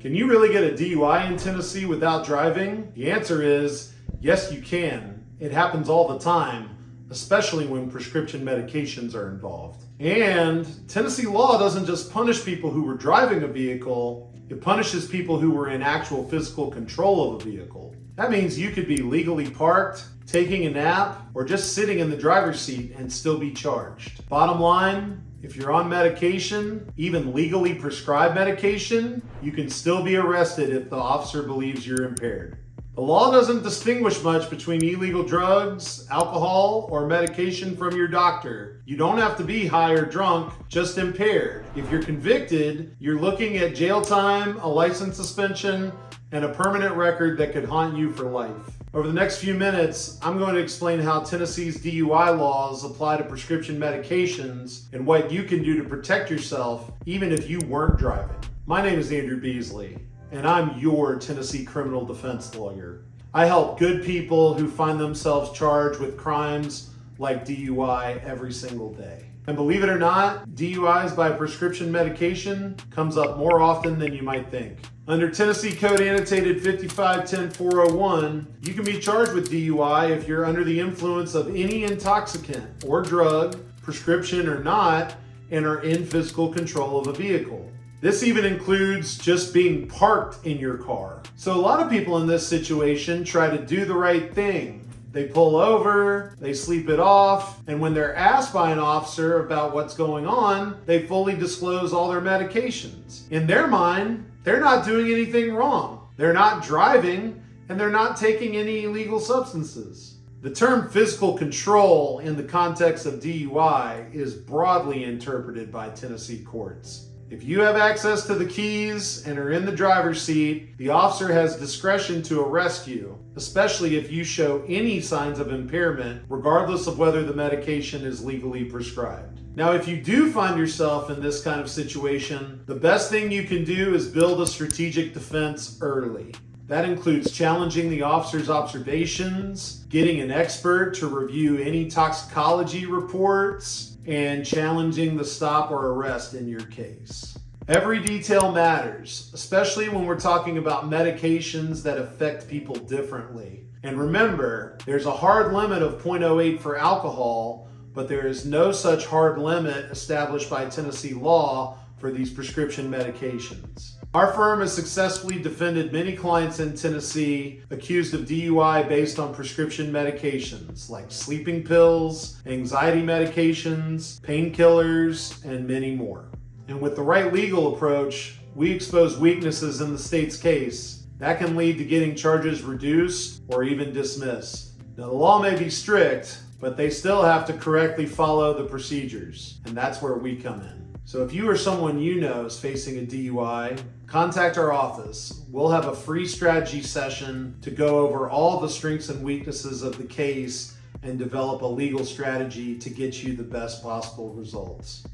Can you really get a DUI in Tennessee without driving? The answer is yes, you can. It happens all the time, especially when prescription medications are involved. And Tennessee law doesn't just punish people who were driving a vehicle, it punishes people who were in actual physical control of a vehicle. That means you could be legally parked, taking a nap, or just sitting in the driver's seat and still be charged. Bottom line, if you're on medication, even legally prescribed medication, you can still be arrested if the officer believes you're impaired. The law doesn't distinguish much between illegal drugs, alcohol, or medication from your doctor. You don't have to be high or drunk, just impaired. If you're convicted, you're looking at jail time, a license suspension, and a permanent record that could haunt you for life. Over the next few minutes, I'm going to explain how Tennessee's DUI laws apply to prescription medications and what you can do to protect yourself even if you weren't driving. My name is Andrew Beasley, and I'm your Tennessee criminal defense lawyer. I help good people who find themselves charged with crimes like DUI every single day. And believe it or not, DUIs by prescription medication comes up more often than you might think. Under Tennessee Code Annotated 5510-401, you can be charged with DUI if you're under the influence of any intoxicant or drug, prescription or not, and are in physical control of a vehicle. This even includes just being parked in your car. So a lot of people in this situation try to do the right thing. They pull over, they sleep it off, and when they're asked by an officer about what's going on, they fully disclose all their medications. In their mind, they're not doing anything wrong. They're not driving, and they're not taking any illegal substances. The term physical control in the context of DUI is broadly interpreted by Tennessee courts. If you have access to the keys and are in the driver's seat, the officer has discretion to arrest you, especially if you show any signs of impairment, regardless of whether the medication is legally prescribed. Now, if you do find yourself in this kind of situation, the best thing you can do is build a strategic defense early. That includes challenging the officer's observations, getting an expert to review any toxicology reports, and challenging the stop or arrest in your case. Every detail matters, especially when we're talking about medications that affect people differently. And remember, there's a hard limit of 0.08 for alcohol, but there is no such hard limit established by Tennessee law for these prescription medications. Our firm has successfully defended many clients in Tennessee accused of DUI based on prescription medications like sleeping pills, anxiety medications, painkillers, and many more. And with the right legal approach, we expose weaknesses in the state's case that can lead to getting charges reduced or even dismissed. Now, the law may be strict, but they still have to correctly follow the procedures, and that's where we come in. So if you or someone you know is facing a DUI, contact our office. We'll have a free strategy session to go over all the strengths and weaknesses of the case and develop a legal strategy to get you the best possible results.